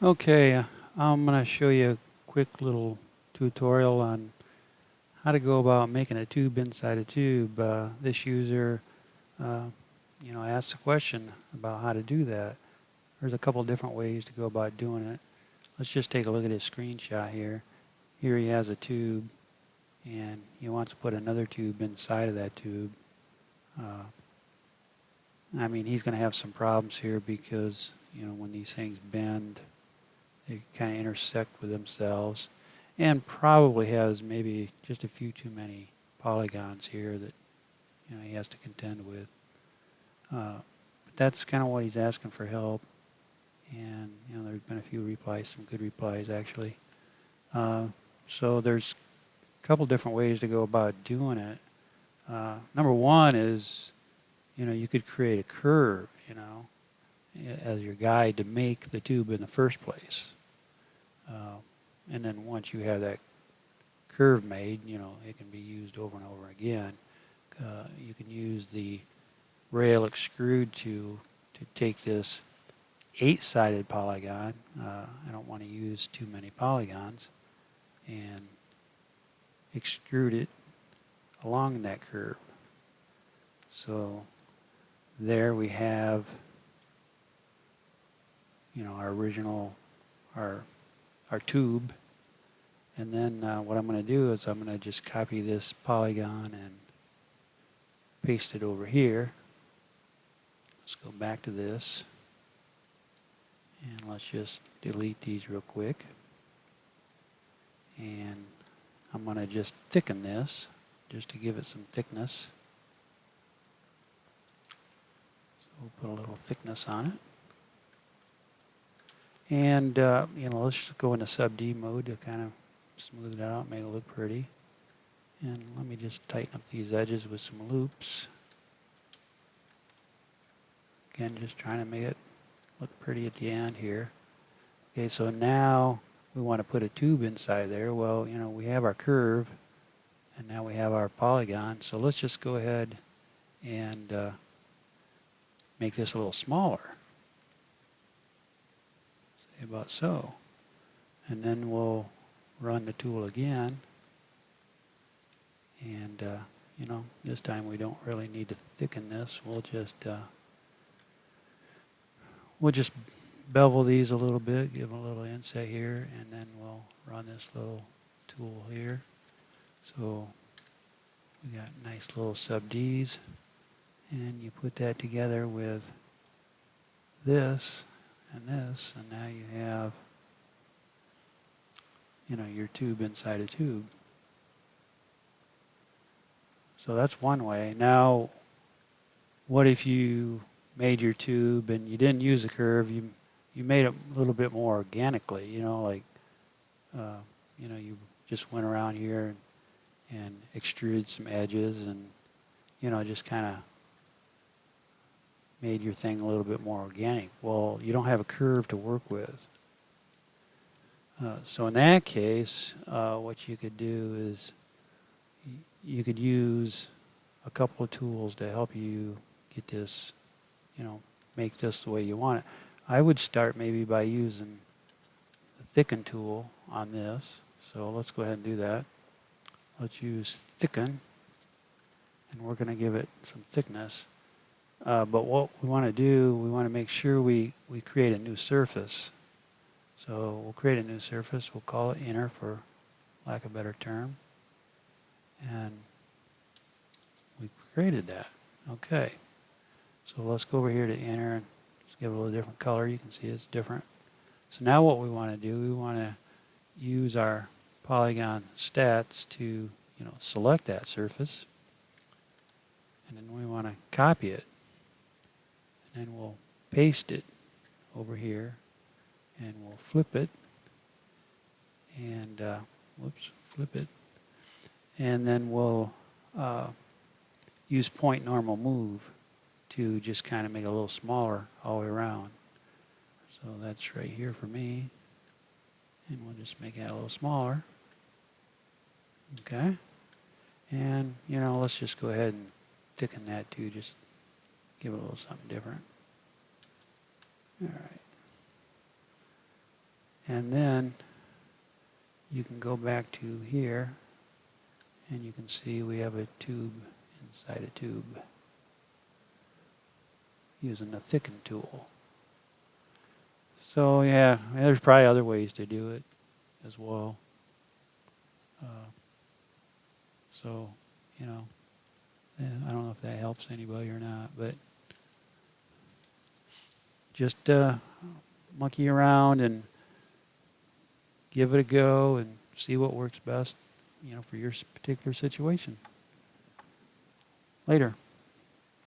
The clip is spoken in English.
Okay, I'm going to show you a quick little tutorial on how to go about making a tube inside a tube. This user, uh, asked a question about how to do that. There's a couple different ways to go about doing it. Let's just take a look at his screenshot here. Here he has a tube, and he wants to put another tube inside of that tube. Uh, I mean, he's going to have some problems here because, when these things bend, they kind of intersect with themselves, and probably has maybe just a few too many polygons here that he has to contend with. But that's kind of what he's asking for help, and there's been a few replies, some good replies actually. So there's a couple different ways to go about doing it. Number one is you could create a curve as your guide to make the tube in the first place. And then once you have that curve made, it can be used over and over again. You can use the rail extrude to take this 8-sided polygon. I don't want to use too many polygons, and extrude it along that curve. So there we have our original, our tube. And then what I'm going to do is I'm going to just copy this polygon and paste it over here. Let's go back to this, and let's just delete these real quick. And I'm going to just thicken this just to give it some thickness. So we'll put a little thickness on it. And let's just go into sub D mode to kind of smooth it out, make it look pretty. And let me just tighten up these edges with some loops. Again, just trying to make it look pretty at the end here. Okay, so now we want to put a tube inside there. Well, we have our curve, and now we have our polygon. So let's just go ahead and make this a little smaller. Say about so. And then we'll run the tool again. And, this time we don't really need to thicken this. We'll just bevel these a little bit, give them a little inset here, and then we'll run this little tool here. So we got nice little sub Ds, and you put that together with this, and now you have your tube inside a tube. So that's one way. Now, what if you made your tube and you didn't use a curve? You made it a little bit more organically. You just went around here and extruded some edges, and just kind of made your thing a little bit more organic. Well, you don't have a curve to work with. So in that case, what you could do is you could use a couple of tools to help you get this, make this the way you want it. I would start maybe by using the thicken tool on this. So let's go ahead and do that. Let's use thicken, and we're going to give it some thickness. But what we want to do, we want to make sure we create a new surface. So we'll create a new surface. We'll call it inner for lack of a better term. And we created that. Okay. So let's go over here to inner and just give it a little different color. You can see it's different. So now what we want to do, we want to use our polygon stats to select that surface. And then we want to copy it. And then we'll paste it over here. And we'll flip it. And, flip it. And then we'll use point normal move to just kind of make it a little smaller all the way around. So that's right here for me. And we'll just make it a little smaller. Okay. And, let's just go ahead and thicken that too. Just give it a little something different. All right. And then you can go back to here, and you can see we have a tube inside a tube using the thicken tool. So yeah, there's probably other ways to do it as well. So, you know, I don't know if that helps anybody or not, but just monkey around and give it a go and see what works best, you know, for your particular situation. Later.